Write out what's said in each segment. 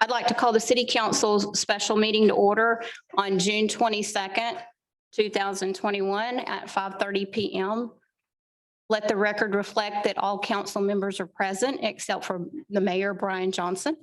I'd like to call the City Council special meeting to order on June 22nd, 2021 at 5:30 PM. Let the record reflect that all council members are present except for the mayor, Brian Johnson.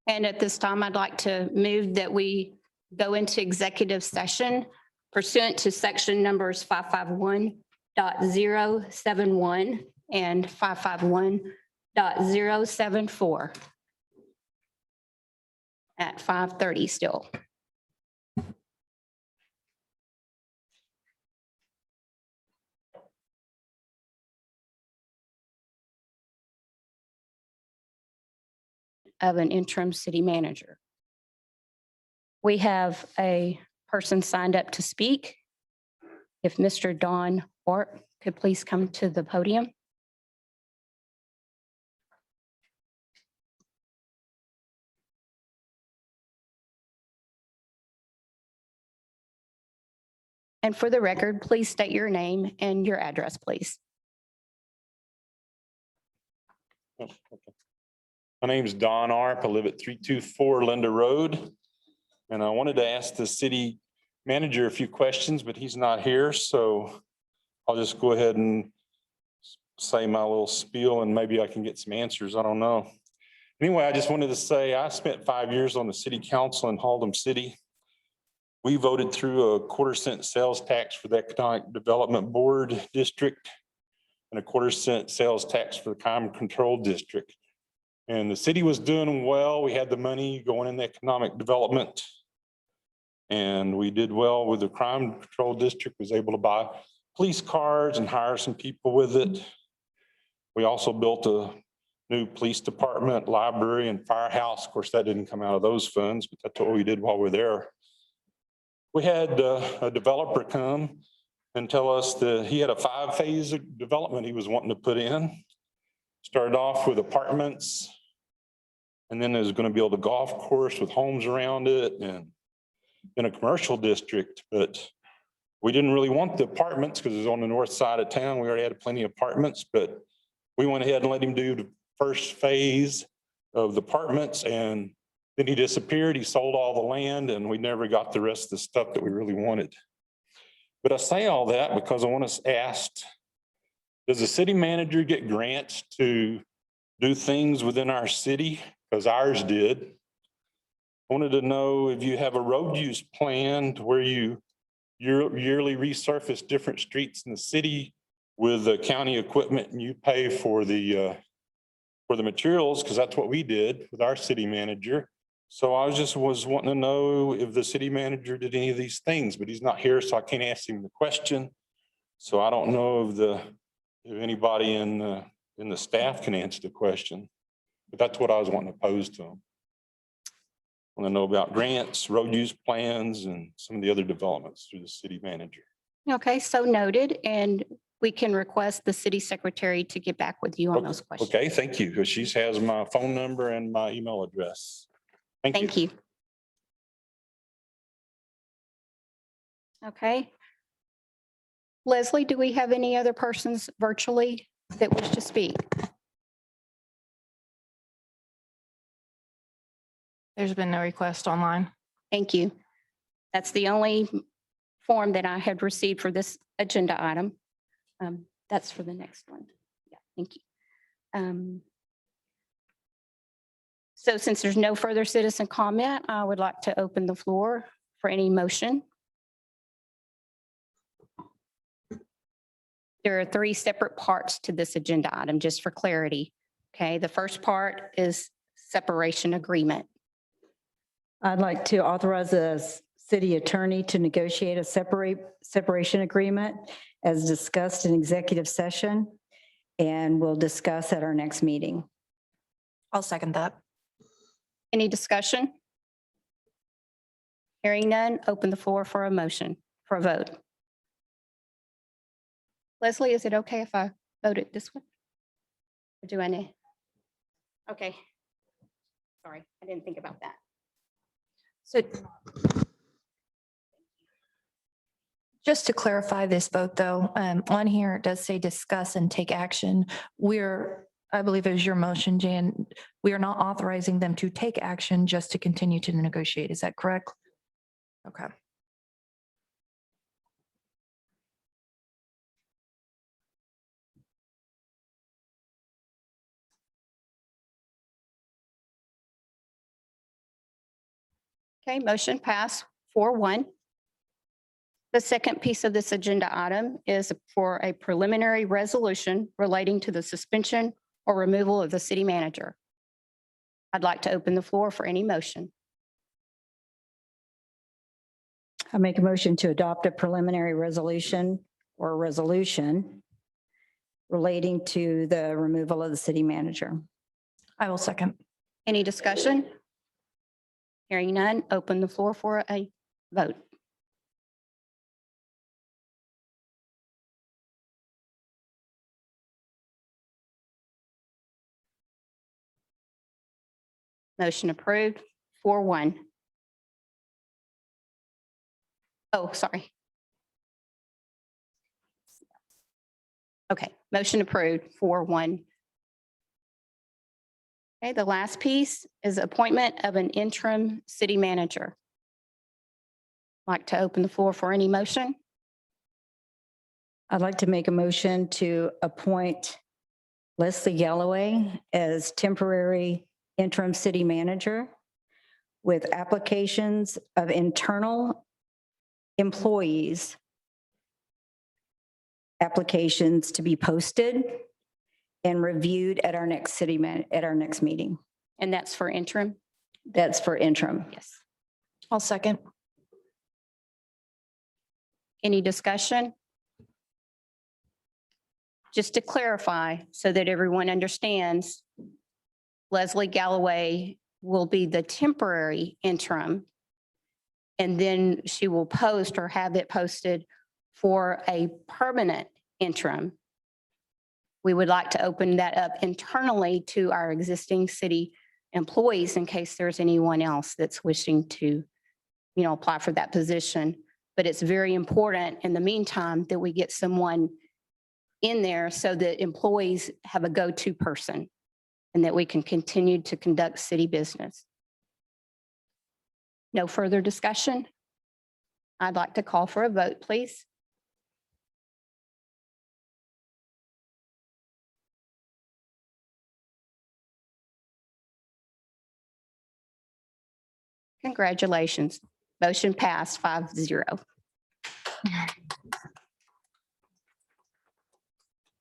And at this time, I'd like to move that we go into executive session pursuant to section numbers 551.071 and 551.074 at 5:30 still. Of an interim city manager. We have a person signed up to speak. If Mr. Don Ort could please come to the podium. And for the record, please state your name and your address, please. Okay. My name is Don Arp. I live at 324 Linda Road. And I wanted to ask the city manager a few questions, but he's not here. So I'll just go ahead and say my little spiel and maybe I can get some answers. I don't know. Anyway, I just wanted to say I spent 5 years on the city council in Haltom City. We voted through a 1/4 cent sales tax for the Economic Development Board District and a 1/4 cent sales tax for the Crime Control District. And the city was doing well. We had the money going in the economic development. And we did well with the crime control district, was able to buy police cars and hire some people with it. We also built a new police department, library, and firehouse. Of course, that didn't come out of those funds, but that's what we did while we were there. We had a developer come and tell us that he had a 5-phase development he was wanting to put in. Started off with apartments, and then there's going to build a golf course with homes around it and in a commercial district. But we didn't really want the apartments because it was on the north side of town. We already had plenty of apartments, but we went ahead and let him do the first phase of the apartments, and then he disappeared. He sold all the land, and we never got the rest of the stuff that we really wanted. But I say all that because I want to ask, does the city manager get grants to do things within our city? Because ours did. I wanted to know if you have a road use plan to where you yearly resurface different streets in the city with the county equipment and you pay for the materials, because that's what we did with our city manager. So I was wanting to know if the city manager did any of these things, but he's not here, so I can't ask him the question. So I don't know if anybody in the staff can answer the question, but that's what I was wanting to pose to him. I want to know about grants, road use plans, and some of the other developments through the city manager. Okay, so noted, and we can request the city secretary to get back with you on those questions. Okay, thank you, because she has my phone number and my email address. Thank you. Okay. Leslie, do we have any other persons virtually that wish to speak? There's been no request online. Thank you. That's the only form that I had received for this agenda item. That's for the next one. Yeah, thank you. So since there's no further citizen comment, I would like to open the floor for any motion. There are 3 separate parts to this agenda item, just for clarity. Okay, the first part is separation agreement. I'd like to authorize the city attorney to negotiate a separation agreement as discussed in executive session, and we'll discuss at our next meeting. I'll second that. Any discussion? Hearing none, open the floor for a motion, for a vote. Leslie, is it okay if I vote it this way? Or do I need? Okay. Sorry, I didn't think about that. So Just to clarify this vote, though, on here, it does say discuss and take action. I believe it was your motion, Jan, we are not authorizing them to take action, just to continue to negotiate. Is that correct? Okay. Okay, motion passed 4-1. The second piece of this agenda item is for a preliminary resolution relating to the suspension or removal of the city manager. I'd like to open the floor for any motion. I make a motion to adopt a preliminary resolution or resolution relating to the removal of the city manager. I will second. Any discussion? Hearing none, open the floor for a vote. Motion approved, 4-1. Oh, sorry. Okay, motion approved, 4-1. Okay, the last piece is appointment of an interim city manager. Like to open the floor for any motion? I'd like to make a motion to appoint Leslie Galloway as temporary interim city manager with applications of internal employees, applications to be posted and reviewed at our next meeting. And that's for interim? That's for interim. Yes. I'll second. Any discussion? Just to clarify, so that everyone understands, Leslie Galloway will be the temporary interim, and then she will post or have it posted for a permanent interim. We would like to open that up internally to our existing city employees in case there's anyone else that's wishing to, apply for that position. But it's very important in the meantime that we get someone in there so that employees have a go-to person and that we can continue to conduct city business. No further discussion? I'd like to call for a vote, please. Congratulations. Motion passed 5-0.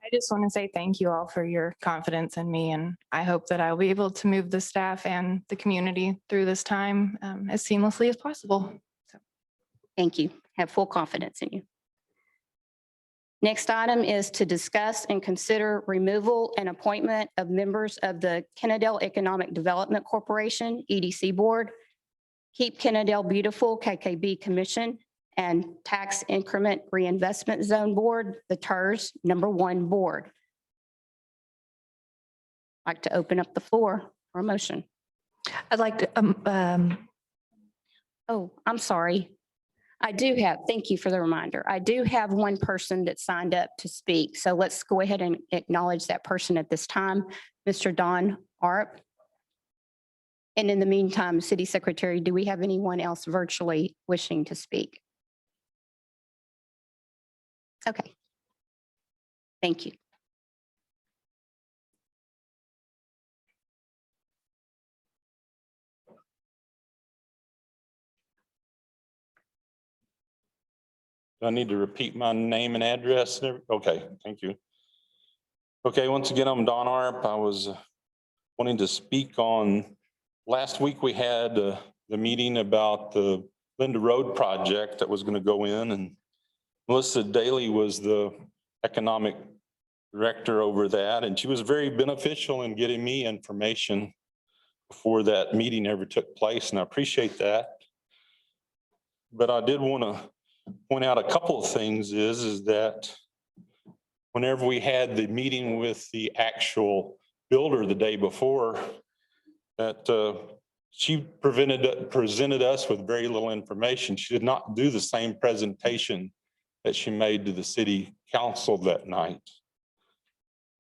I just want to say thank you all for your confidence in me, and I hope that I'll be able to move the staff and the community through this time as seamlessly as possible. Thank you. Have full confidence in you. Next item is to discuss and consider removal and appointment of members of the Kennedale Economic Development Corporation, EDC Board, Keep Kennedale Beautiful, KKB Commission, and Tax Increment Reinvestment Zone Board, the TERS #1 Board. I'd like to open up the floor for a motion. I'd like to, Oh, I'm sorry. Thank you for the reminder. I do have one person that signed up to speak. So let's go ahead and acknowledge that person at this time, Mr. Don Arp. And in the meantime, City Secretary, do we have anyone else virtually wishing to speak? Okay. Thank you. Do I need to repeat my name and address? Okay, thank you. Okay, once again, I'm Don Arp. I was wanting to speak on, last week we had the meeting about the Linda Road project that was going to go in, and Melissa Daly was the economic director over that, and she was very beneficial in getting me information before that meeting ever took place, and I appreciate that. But I did want to point out a couple of things is that whenever we had the meeting with the actual builder the day before, that she presented us with very little information. She did not do the same presentation that she made to the city council that night.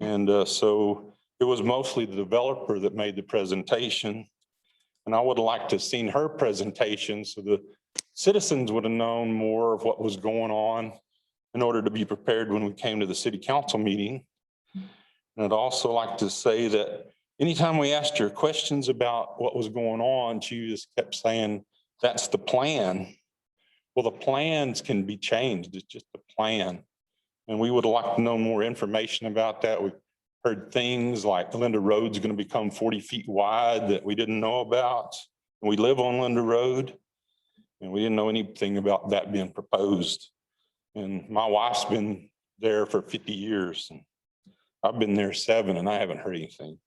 And so it was mostly the developer that made the presentation. And I would have liked to have seen her presentation so the citizens would have known more of what was going on in order to be prepared when we came to the city council meeting. And I'd also like to say that anytime we asked her questions about what was going on, she just kept saying, that's the plan. Well, the plans can be changed. It's just a plan. And we would like to know more information about that. We heard things like Linda Road's going to become 40 feet wide that we didn't know about. And we live on Linda Road, and we didn't know anything about that being proposed. And my wife's been there for 50 years. And I've been there 7 and I haven't heard anything.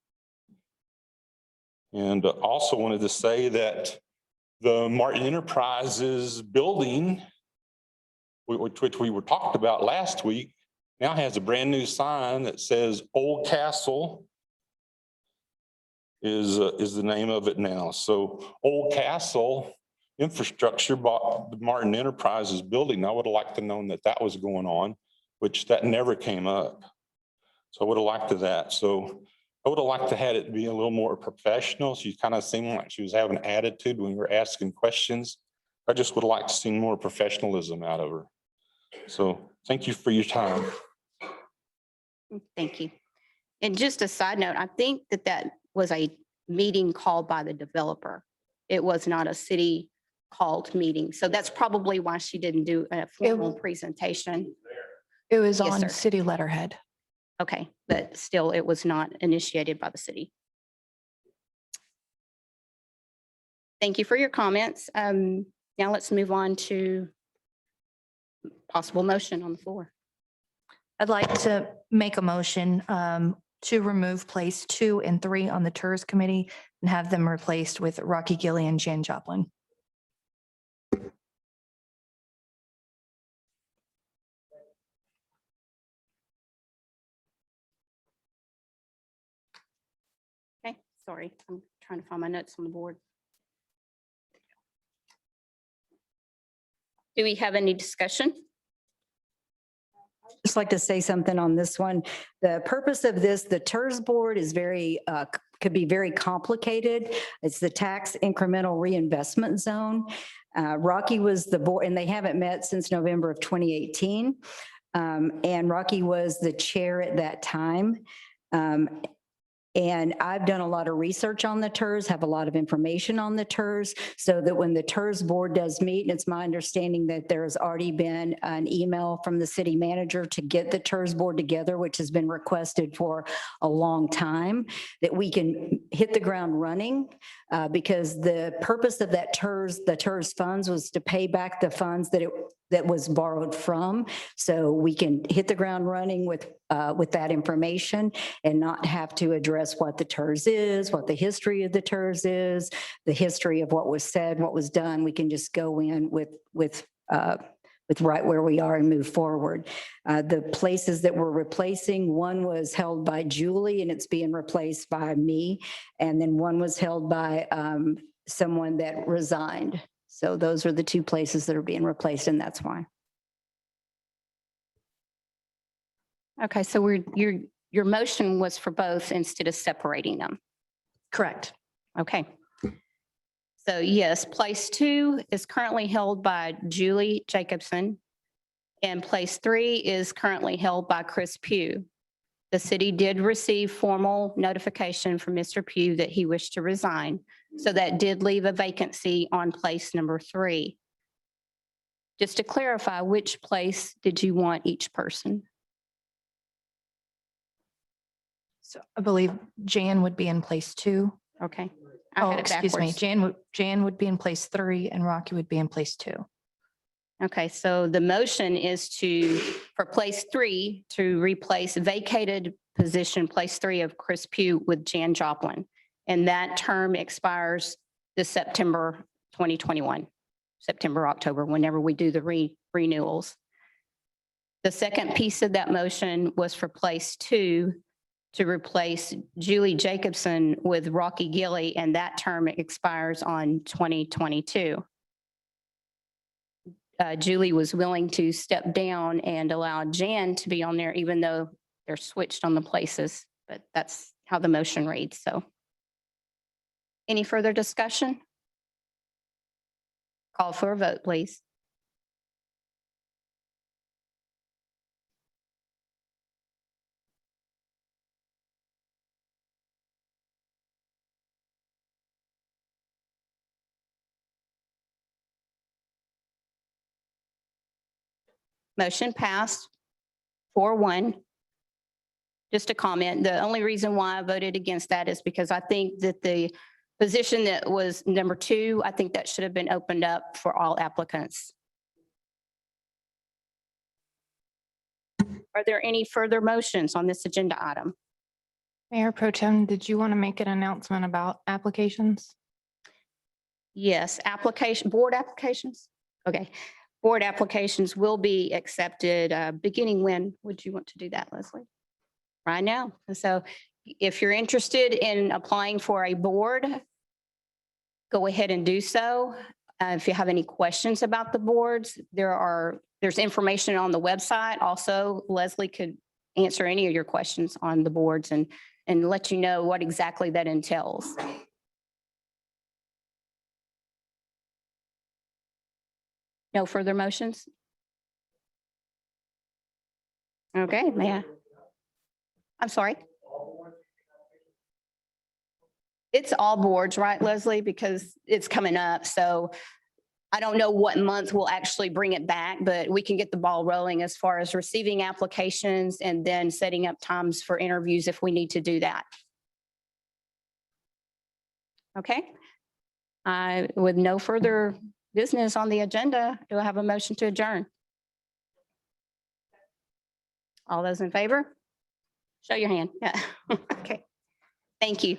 And also wanted to say that the Martin Enterprises building, which we were talked about last week, now has a brand new sign that says Old Castle is the name of it now. So Old Castle Infrastructure bought the Martin Enterprises building. I would have liked to known that that was going on, which that never came up. So I would have liked to that. So I would have liked to had it be a little more professional. She kind of seemed like she was having attitude when we were asking questions. I just would have liked to see more professionalism out of her. So thank you for your time. Thank you. And just a side note, I think that was a meeting called by the developer. It was not a city called meeting. So that's probably why she didn't do a formal presentation. It was Yes, on sir. city letterhead. Okay, but still, it was not initiated by the city. Thank you for your comments. Now let's move on to possible motion on the floor. I'd like to make a motion to remove place 2 and 3 on the TERS committee and have them replaced with Rocky Gilly and Jan Joplin. Okay, sorry, I'm trying to find my notes on the board. Do we have any discussion? Just like to say something on this one. The purpose of this, the TERS board is very, could be very complicated. It's the tax incremental reinvestment zone. Rocky was the board, and they haven't met since November of 2018. And Rocky was the chair at that time. And I've done a lot of research on the TERS, have a lot of information on the TERS, so that when the TERS board does meet, and it's my understanding that there has already been an email from the city manager to get the TERS board together, which has been requested for a long time, that we can hit the ground running, because the purpose of that TERS, the TERS funds, was to pay back the funds that was borrowed from. So we can hit the ground running with that information and not have to address what the TERS is, what the history of the TERS is, the history of what was said, what was done. We can just go in with right where we are and move forward. The places that we're replacing, one was held by Julie and it's being replaced by me. And then one was held by someone that resigned. So those are the 2 places that are being replaced, and that's why. Okay, so your motion was for both instead of separating them. Correct. Okay. So yes, place 2 is currently held by Julie Jacobson, and place 3 is currently held by Chris Pugh. The city did receive formal notification from Mr. Pugh that he wished to resign. So that did leave a vacancy on place number 3. Just to clarify, which place did you want each person? So I believe Jan would be in place 2. Okay. I Oh, had it excuse me. backwards. Jan would be in place 3 and Rocky would be in place 2. Okay, so the motion is for place 3, to replace vacated position, place 3 of Chris Pugh with Jan Joplin. And that term expires this September 2021, September, October, whenever we do the renewals. The second piece of that motion was for place 2 to replace Julie Jacobson with Rocky Gilly, and that term expires on 2022. Julie was willing to step down and allow Jan to be on there, even though they're switched on the places. But that's how the motion reads, so. Any further discussion? Call for a vote, please. Motion passed 4-1. Just a comment, the only reason why I voted against that is because I think that the position that was number 2, I think that should have been opened up for all applicants. Are there any further motions on this agenda item? Mayor Pro Tem, did you want to make an announcement about applications? Yes, board applications? Okay. Board applications will be accepted beginning when would you want to do that, Leslie? Right now. And so if you're interested in applying for a board, go ahead and do so. If you have any questions about the boards, there's information on the website. Also, Leslie could answer any of your questions on the boards and let you know what exactly that entails. No further motions? Okay, I'm sorry. It's all boards, right, Leslie? Because it's coming up. So I don't know what month we'll actually bring it back, but we can get the ball rolling as far as receiving applications and then setting up times for interviews if we need to do that. Okay. With no further business on the agenda, do I have a motion to adjourn? All those in favor? Show your hand. Yeah. Okay. Thank you.